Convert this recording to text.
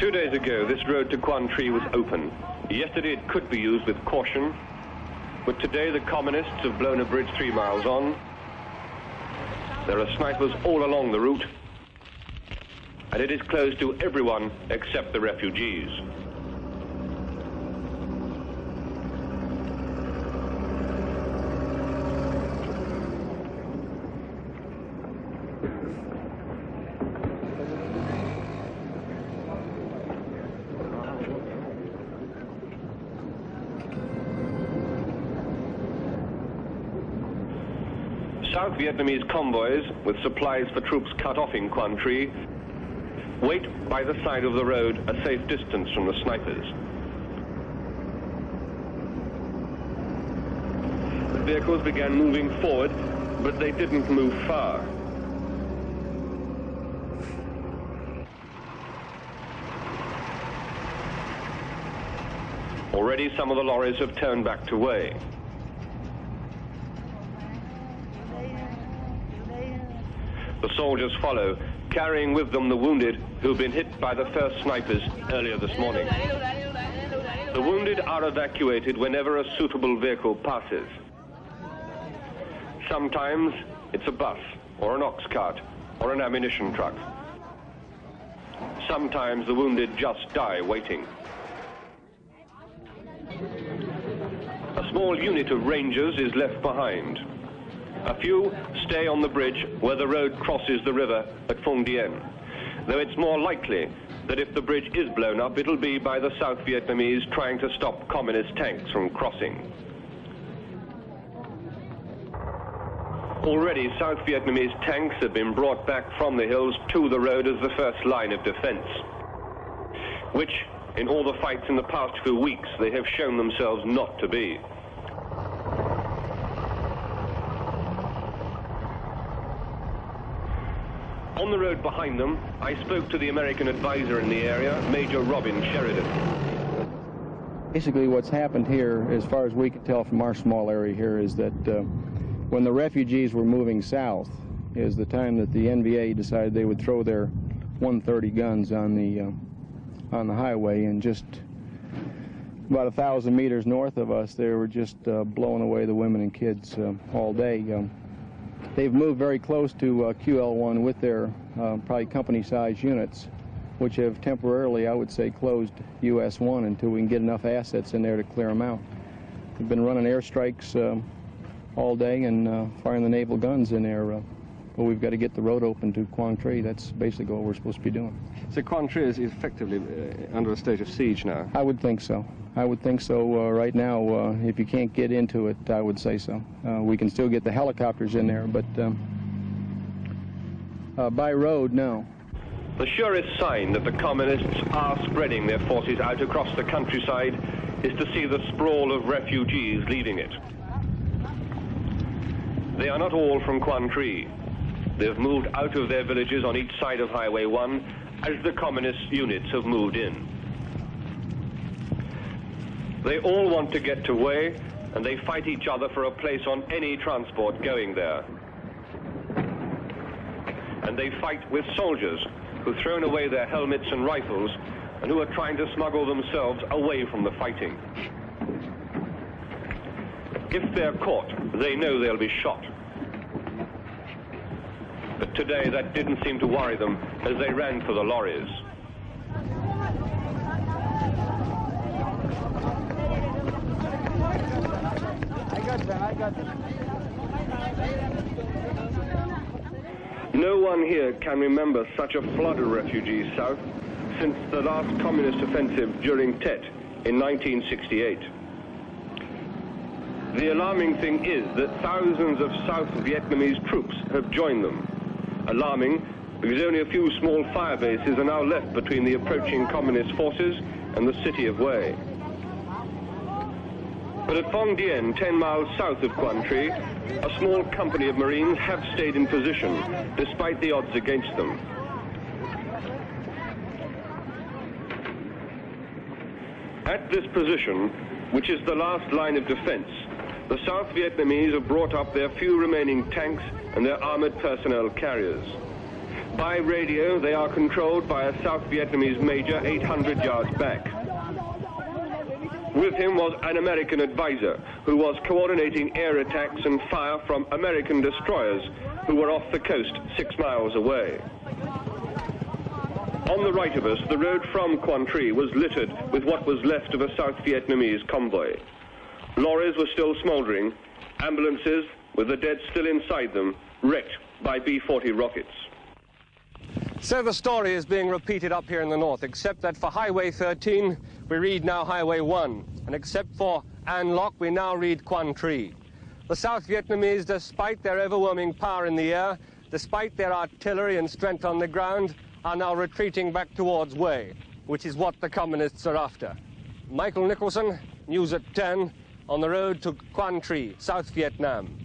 2 days ago, this road to Quang Tri was open. Yesterday, it could be used with caution, but today the communists have blown a bridge 3 miles on. There are snipers all along the route, and it is closed to everyone except the refugees. South Vietnamese convoys with supplies for troops cut off in Quang Tri wait by the side of the road a safe distance from the snipers. The vehicles began moving forward, but they didn't move far. Already some of the lorries have turned back to way. The soldiers follow, carrying with them the wounded who've been hit by the first snipers earlier this morning. The wounded are evacuated whenever a suitable vehicle passes. Sometimes it's a bus, or an ox cart, or an ammunition truck. Sometimes the wounded just die waiting. A small unit of rangers is left behind. A few stay on the bridge where the road crosses the river at Phong Dien, though it's more likely that if the bridge is blown up, it'll be by the South Vietnamese trying to stop communist tanks from crossing. Already, South Vietnamese tanks have been brought back from the hills to the road as the first line of defense, which, in all the fights in the past few weeks, they have shown themselves not to be. On the road behind them, I spoke to the American advisor in the area, Major Robin Sheridan. Basically what's happened here, as far as we could tell from our small area here, is that when the refugees were moving south, is the time that the NVA decided they would throw their 130 guns on the highway, and just about 1,000 meters north of us, they were just blowing away the women and kids all day. They've moved very close to QL1 with their probably company-sized units, which have temporarily, I would say, closed US1 until we can get enough assets in there to clear them out. We've been running airstrikes all day and firing the naval guns in there, but we've got to get the road open to Quang Tri. That's basically what we're supposed to be doing. So Quang Tri is effectively under a state of siege now? I would think so. I would think so right now. If you can't get into it, I would say so. We can still get the helicopters in there, but by road, no. The surest sign that the communists are spreading their forces out across the countryside is to see the sprawl of refugees leaving it. They are not all from Quang Tri. They've moved out of their villages on each side of Highway 1 as the communist units have moved in. They all want to get to Hue, and they fight each other for a place on any transport going there. And they fight with soldiers who've thrown away their helmets and rifles and who are trying to smuggle themselves away from the fighting. If they're caught, they know they'll be shot. But today that didn't seem to worry them as they ran for the lorries. No one here can remember such a flood of refugees south since the last communist offensive during Tet in 1968. The alarming thing is that thousands of South Vietnamese troops have joined them. Alarming because only a few small fire bases are now left between the approaching communist forces and the city of Hue. But at Phong Dien, 10 miles south of Quang Tri, a small company of Marines have stayed in position, despite the odds against them. At this position, which is the last line of defense, the South Vietnamese have brought up their few remaining tanks and their armored personnel carriers. By radio, they are controlled by a South Vietnamese major 800 yards back. With him was an American advisor who was coordinating air attacks and fire from American destroyers who were off the coast 6 miles away. On the right of us, the road from Quang Tri was littered with what was left of a South Vietnamese convoy. Lorries were still smouldering, ambulances, with the dead still inside them, wrecked by B-40 rockets. So the story is being repeated up here in the north, except that for Highway 13, we read now Highway 1, and except for An Loc, we now read Quang Tri. The South Vietnamese, despite their overwhelming power in the air, despite their artillery and strength on the ground, are now retreating back towards Hue, which is what the communists are after. Michael Nicholson, News at 10, on the road to Quang Tri, South Vietnam.